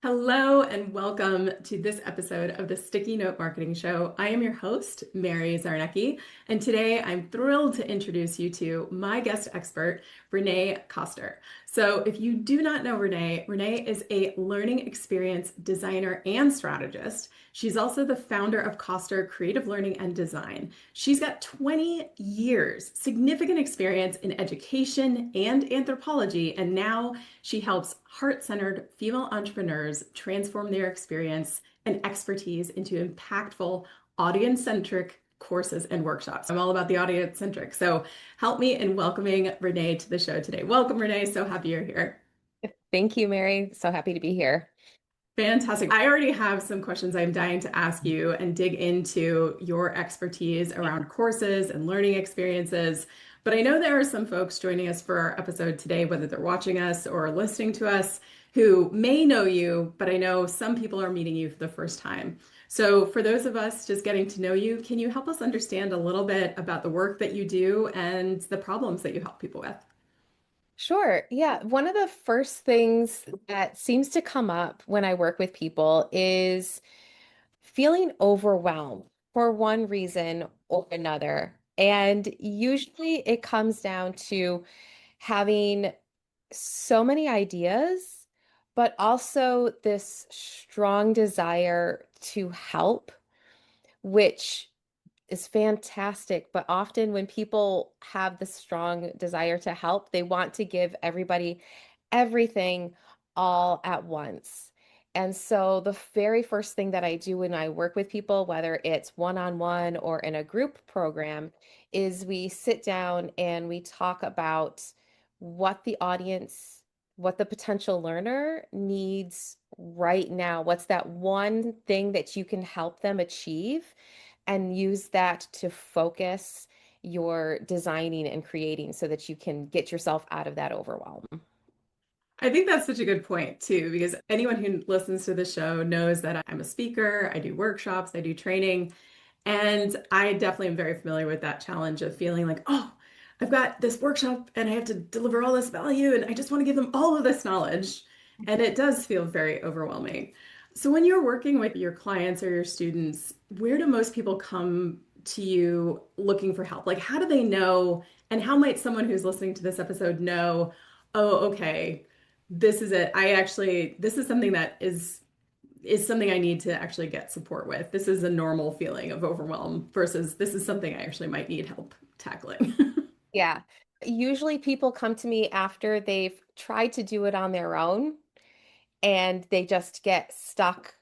Hello and welcome to this episode of the Sticky Note Marketing Show. I am your host, Mary Czarnecki, and today I'm thrilled to introduce you to my guest expert, Renee Koster. So if you do not know Renee, Renee is a learning experience designer and strategist. She's also the founder of Koster Creative Learning and Design. She's got 20 years, significant experience in education and anthropology, and now she helps heart-centered female entrepreneurs transform their experience and expertise into impactful, audience-centric courses and workshops. I'm all about the audience-centric. So help me in welcoming Renee to the show today. Welcome, Renee. So happy you're here. Thank you, Mary. So happy to be here. Fantastic. I already have some questions I'm dying to ask you and dig into your expertise around courses and learning experiences. But I know there are some folks joining us for our episode today, whether they're watching us or listening to us, who may know you, but I know some people are meeting you for the first time. So for those of us just getting to know you, can you help us understand a little bit about the work that you do and the problems that you help people with? Sure. Yeah. One of the first things that seems to come up when I work with people is feeling overwhelmed for one reason or another. And usually it comes down to having so many ideas, but also this strong desire to help, which is fantastic. But often when people have the strong desire to help, they want to give everybody everything all at once. And so the very first thing that I do when I work with people, whether it's one-on-one or in a group program, is we sit down and we talk about what the audience, what the potential learner needs right now. What's that one thing that you can help them achieve? And use that to focus your designing and creating so that you can get yourself out of that overwhelm. I think that's such a good point too, because anyone who listens to the show knows that I'm a speaker, I do workshops, I do training, and I definitely am very familiar with that challenge of feeling like, oh, I've got this workshop and I have to deliver all this value and I just want to give them all of this knowledge. And it does feel very overwhelming. So when you're working with your clients or your students, where do most people come to you looking for help? Like, how do they know, and how might someone who's listening to this episode know, oh, okay, this is it. This is something that is something I need to actually get support with. This is a normal feeling of overwhelm versus this is something I actually might need help tackling. Yeah. Usually people come to me after they've tried to do it on their own and they just get stuck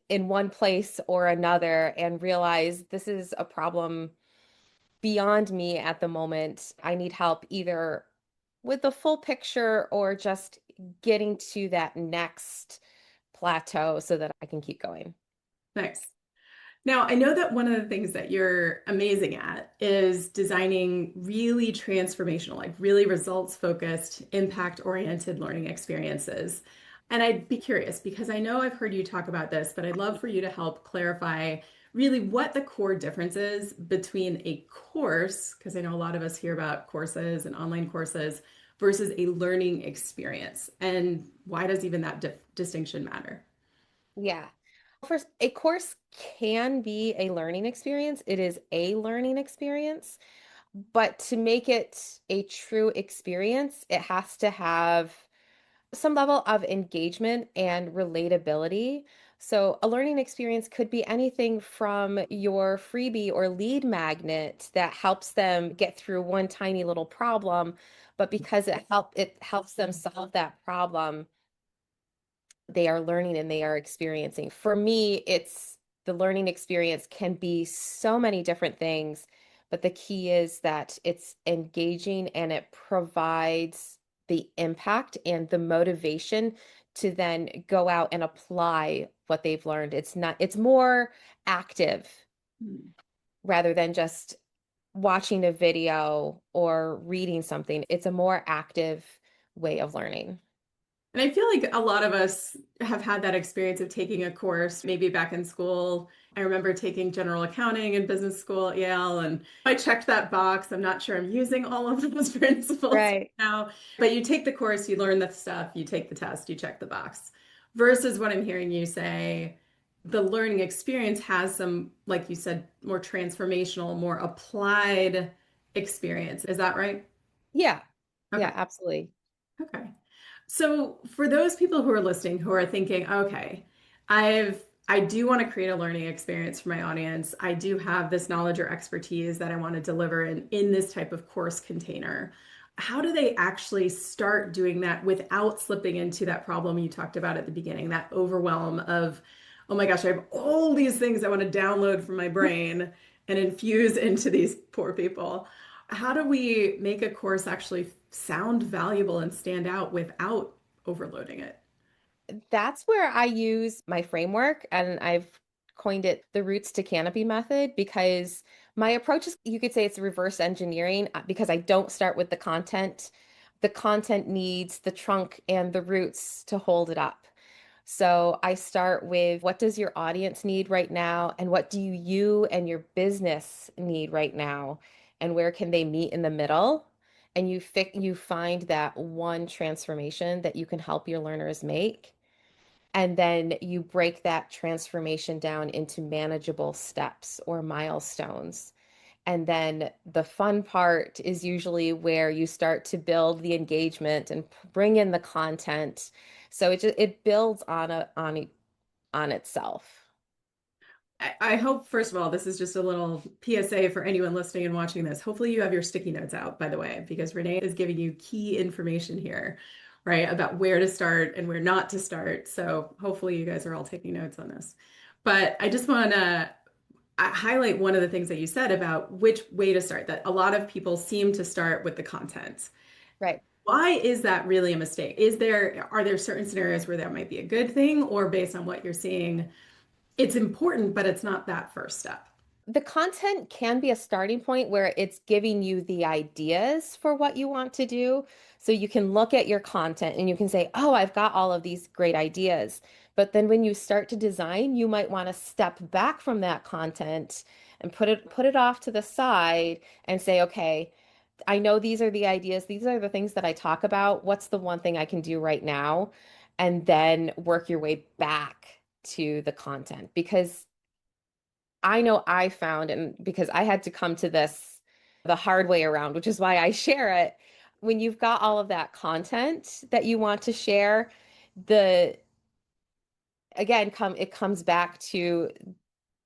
in one place or another and realize this is a problem beyond me at the moment. I need help either with the full picture or just getting to that next plateau so that I can keep going. Nice. Now, I know that one of the things that you're amazing at is designing really transformational, like really results focused, impact oriented learning experiences. And I'd be curious because I know I've heard you talk about this, but I'd love for you to help clarify really what the core difference is between a course, because I know a lot of us hear about courses and online courses, versus a learning experience. And why does even that distinction matter? Yeah. First, a course can be a learning experience. It is a learning experience, but to make it a true experience, it has to have some level of engagement and relatability. So, a learning experience could be anything from your freebie or lead magnet that helps them get through one tiny little problem, but because it helps them solve that problem, they are learning and they are experiencing. For me, it's the learning experience can be so many different things, but the key is that it's engaging and it provides the impact and the motivation to then go out and apply what they've learned. It's more active rather than just watching a video or reading something. It's a more active way of learning. And I feel like a lot of us have had that experience of taking a course, maybe back in school. I remember taking general accounting in business school at Yale, and I checked that box. I'm not sure I'm using all of those principles Right. now, but you take the course, you learn the stuff, you take the test, you check the box. versus what I'm hearing you say, the learning experience has some, like you said, more transformational, more applied experience. Is that right? Yeah. Okay. Yeah, absolutely. Okay. So for those people who are listening who are thinking, okay, I do want to create a learning experience for my audience. I do have this knowledge or expertise that I want to deliver in this type of course container. How do they actually start doing that without slipping into that problem you talked about at the beginning, that overwhelm of, oh my gosh, I have all these things I want to download from my brain and infuse into these poor people? How do we make a course actually sound valuable and stand out without overloading it? That's where I use my framework, and I've coined it the roots to canopy method, because my approach is, you could say, it's reverse engineering, because I don't start with the content. The content needs the trunk and the roots to hold it up. So I start with, what does your audience need right now? And what do you and your business need right now? And where can they meet in the middle? And you find that one transformation that you can help your learners make. And then you break that transformation down into manageable steps or milestones. And then the fun part is usually where you start to build the engagement and bring in the content. So it builds on itself. I hope, first of all, this is just a little PSA for anyone listening and watching this. Hopefully, you have your sticky notes out, by the way, because Renee is giving you key information here, right, about where to start and where not to start. So, hopefully, you guys are all taking notes on this. But I just want to highlight one of the things that you said about which way to start, that a lot of people seem to start with the content. Right. Why is that really a mistake? Are there certain scenarios where that might be a good thing, or based on what you're seeing, it's important, but it's not that first step? The content can be a starting point where it's giving you the ideas for what you want to do. So you can look at your content and you can say, oh, I've got all of these great ideas. But then when you start to design, you might want to step back from that content and put it off to the side and say, okay, I know these are the ideas, these are the things that I talk about. What's the one thing I can do right now? And then work your way back to the content, because I know I found, and because I had to come to this the hard way around, which is why I share it. When you've got all of that content that you want to share, the again, it comes back to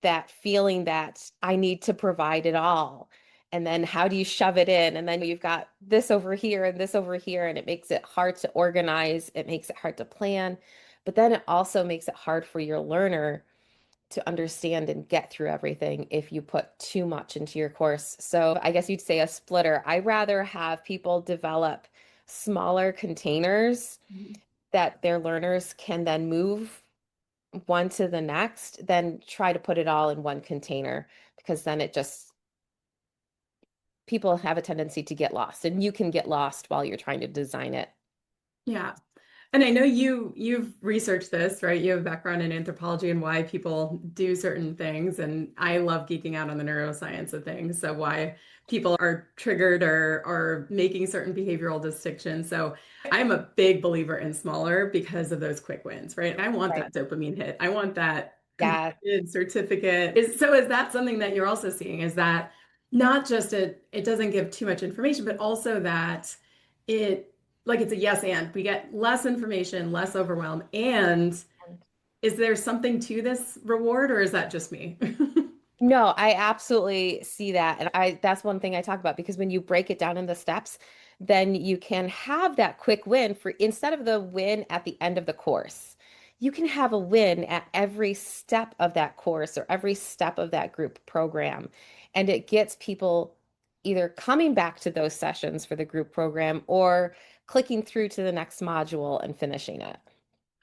that feeling that I need to provide it all. And then how do you shove it in? And then you've got this over here and this over here, and it makes it hard to organize. It makes it hard to plan. But then it also makes it hard for your learner to understand and get through everything if you put too much into your course. So I guess you'd say a splitter. I rather have people develop smaller containers Mhm. that their learners can then move one to the next than try to put it all in one container, because then it just, people have a tendency to get lost, and you can get lost while you're trying to design it. Yeah. And I know you've researched this, right? You have a background in anthropology and why people do certain things. And I love geeking out on the neuroscience of things. So why people are triggered or making certain behavioral distinctions. So I'm a big believer in smaller because of those quick wins, right? I want Right. that dopamine hit. I want that Yeah. completed certificate. Is that something that you're also seeing? Is that not just it doesn't give too much information, but also that it like it's a yes and we get less information, less overwhelm. And is there something to this reward or is that just me? No, I absolutely see that. And that's one thing I talk about, because when you break it down into steps, then you can have that quick win, for instead of the win at the end of the course. You can have a win at every step of that course or every step of that group program. And it gets people either coming back to those sessions for the group program or clicking through to the next module and finishing it.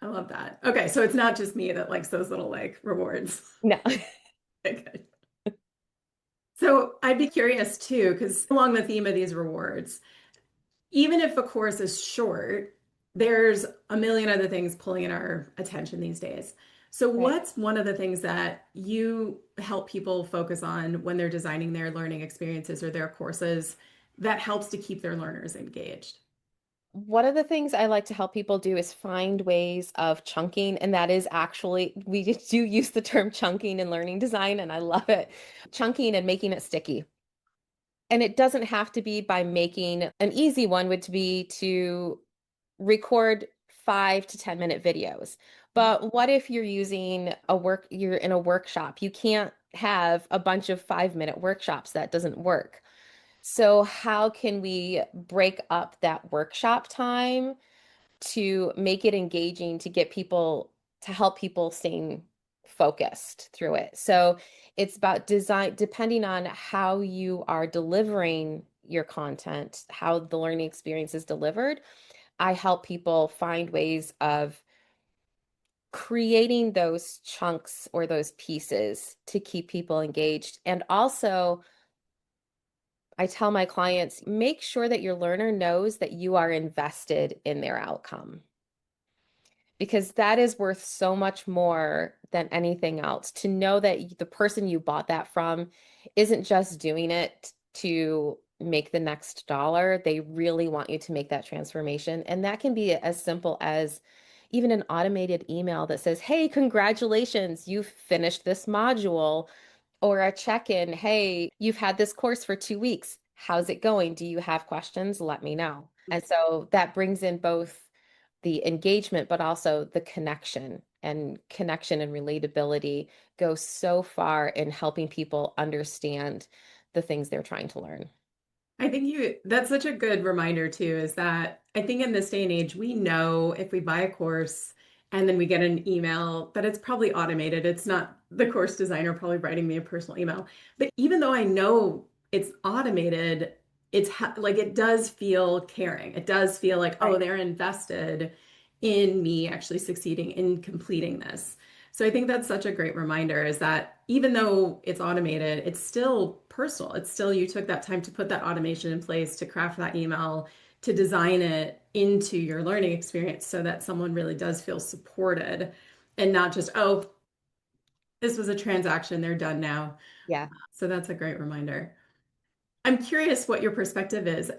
I love that. Okay, so it's not just me that likes those little like rewards. No. Okay. So I'd be curious too, because along the theme of these rewards, even if a course is short, there's a million other things pulling in our attention these days. So, Right. what's one of the things that you help people focus on when they're designing their learning experiences or their courses that helps to keep their learners engaged? One of the things I like to help people do is find ways of chunking, and that is actually, we do use the term chunking in learning design, and I love it. Chunking and making it sticky. And it doesn't have to be by making an easy one would be to record 5 to 10 minute videos. But what if you're using you're in a workshop? You can't have a bunch of 5 minute workshops. That doesn't work. So how can we break up that workshop time to make it engaging to get people to help people staying focused through it? So it's about design, depending on how you are delivering your content, how the learning experience is delivered. I help people find ways of creating those chunks or those pieces to keep people engaged. And also, I tell my clients, make sure that your learner knows that you are invested in their outcome because that is worth so much more than anything else. To know that the person you bought that from isn't just doing it to make the next dollar, they really want you to make that transformation. And that can be as simple as even an automated email that says, "Hey, congratulations, you've finished this module," or a check-in, "Hey, you've had this course for 2 weeks. How's it going? Do you have questions? Let me know." And so that brings in both the engagement, but also the connection and relatability go so far in helping people understand the things they're trying to learn. I think that's such a good reminder too, is that I think in this day and age, we know if we buy a course and then we get an email that it's probably automated. It's not the course designer probably writing me a personal email. But even though I know it's automated, like it does feel caring. It does feel like, oh, Right. they're invested in me actually succeeding in completing this. So I think that's such a great reminder is that even though it's automated, it's still personal. It's still you took that time to put that automation in place, to craft that email, to design it into your learning experience so that someone really does feel supported and not just, oh, this was a transaction, they're done now. Yeah. So that's a great reminder. I'm curious what your perspective is.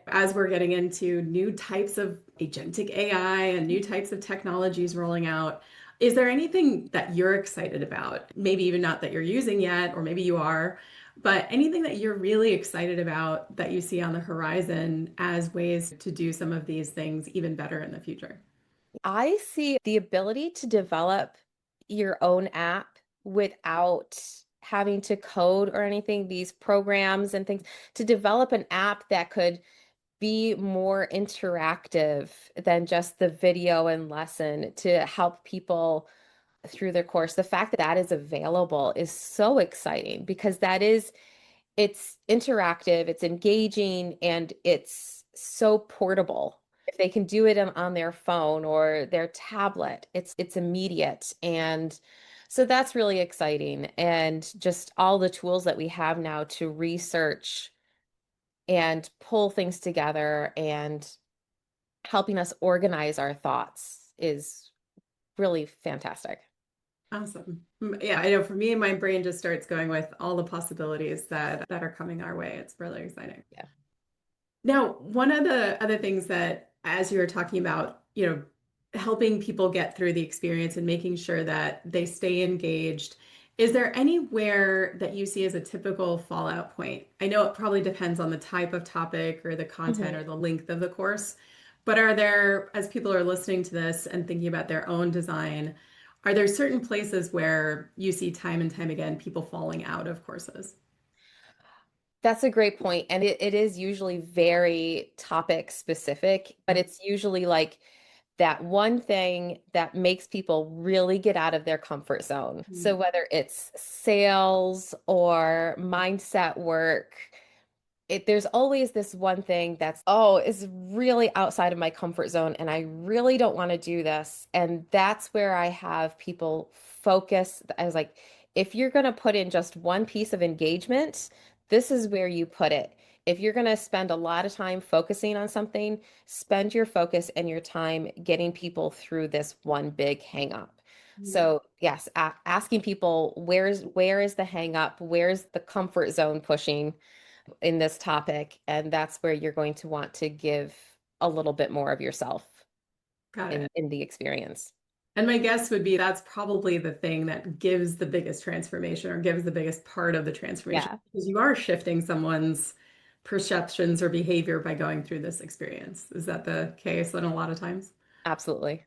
As we're getting into new types of agentic AI and new types of technologies rolling out, is there anything that you're excited about? Maybe even not that you're using yet, or maybe you are, but anything that you're really excited about that you see on the horizon as ways to do some of these things even better in the future? I see the ability to develop your own app without having to code or anything, these programs and things, to develop an app that could be more interactive than just the video and lesson to help people through their course. The fact that that is available is so exciting because it's interactive, it's engaging, and it's so portable. If they can do it on their phone or their tablet, it's immediate. And so that's really exciting. And just all the tools that we have now to research and pull things together and helping us organize our thoughts is really fantastic. Awesome. Yeah, I know for me, my brain just starts going with all the possibilities that are coming our way. It's really exciting. Yeah. Now, one of the other things that, as you were talking about, helping people get through the experience and making sure that they stay engaged, is there anywhere that you see as a typical fallout point? I know it probably depends on the type of topic or the content Mhm. or the length of the course, but are there, as people are listening to this and thinking about their own design, are there certain places where you see time and time again people falling out of courses? That's a great point. And it is usually very topic specific, but it's usually like that one thing that makes people really get out of their comfort zone. So Mhm. whether it's sales or mindset work, there's always this one thing that's, oh, is really outside of my comfort zone and I really don't want to do this. And that's where I have people focus. I was like, if you're going to put in just one piece of engagement, this is where you put it. If you're going to spend a lot of time focusing on something, spend your focus and your time getting people through this one big hang up. Mhm. So yes, asking people where is the hang up? Where's the comfort zone pushing in this topic? And that's where you're going to want to give a little bit more of yourself Got in it. the experience. And my guess would be that's probably the thing that gives the biggest transformation or gives the biggest part of the transformation Yeah, because you are shifting someone's perceptions or behavior by going through this experience. Is that the case then a lot of times? absolutely.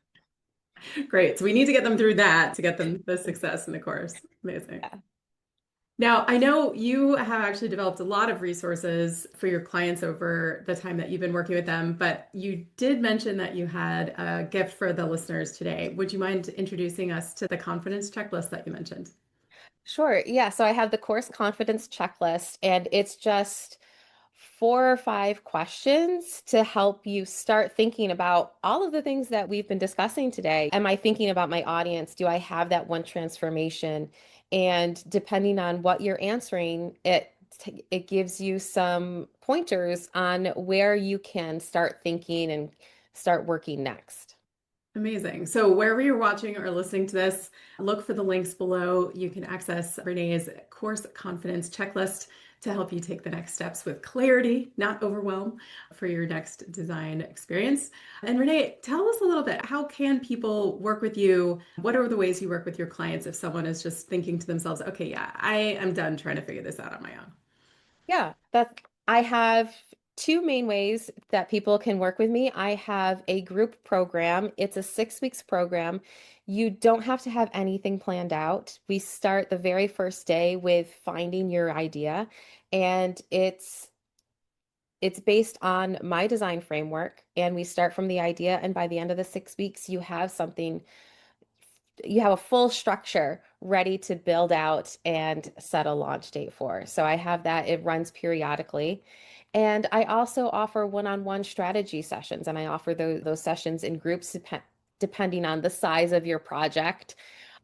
Great. So we need to get them through that to get them the success in the course. Amazing. Yeah. Now, I know you have actually developed a lot of resources for your clients over the time that you've been working with them, but you did mention that you had a gift for the listeners today. Would you mind introducing us to the confidence checklist that you mentioned? Sure. Yeah. So I have the course confidence checklist, and it's just 4 or 5 questions to help you start thinking about all of the things that we've been discussing today. Am I thinking about my audience? Do I have that one transformation? And depending on what you're answering, it gives you some pointers on where you can start thinking and start working next. Amazing. So wherever you're watching or listening to this, look for the links below. You can access Renee's course confidence checklist to help you take the next steps with clarity, not overwhelm, for your next design experience. And Renee, tell us a little bit, how can people work with you? What are the ways you work with your clients if someone is just thinking to themselves, okay, yeah, I am done trying to figure this out on my own? Yeah, that I have two main ways that people can work with me. I have a group program. It's a 6 weeks program. You don't have to have anything planned out. We start the very first day with finding your idea, and it's based on my design framework, and we start from the idea, and by the end of the 6 weeks, you have a full structure ready to build out and set a launch date for. So I have that. It runs periodically. And I also offer one-on-one strategy sessions, and I offer those sessions in groups depending on the size of your project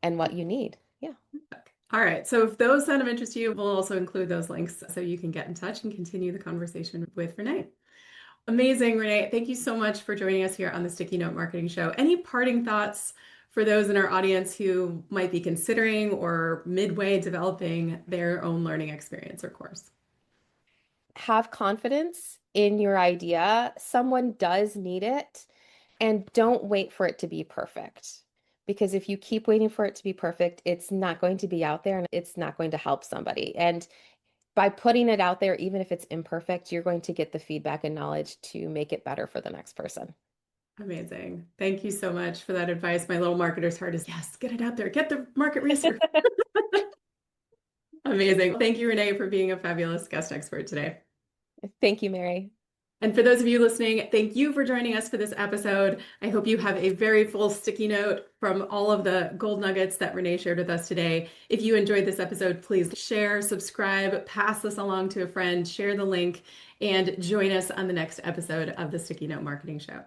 and what you need. Yeah. All right. So if those sound of interest to you, we'll also include those links so you can get in touch and continue the conversation with Renee. Amazing, Renee. Thank you so much for joining us here on the Sticky Note Marketing Show. Any parting thoughts for those in our audience who might be considering or midway developing their own learning experience or course? Have confidence in your idea. Someone does need it, and don't wait for it to be perfect. Because if you keep waiting for it to be perfect, it's not going to be out there and it's not going to help somebody. And by putting it out there, even if it's imperfect, you're going to get the feedback and knowledge to make it better for the next person. Amazing. Thank you so much for that advice. My little marketer's heart is yes, get it out there, get the market research. Amazing. Thank you, Renee, for being a fabulous guest expert today. Thank you, Mary. And for those of you listening, thank you for joining us for this episode. I hope you have a very full sticky note from all of the gold nuggets that Renee shared with us today. If you enjoyed this episode, please share, subscribe, pass this along to a friend, share the link, and join us on the next episode of the Sticky Note Marketing Show.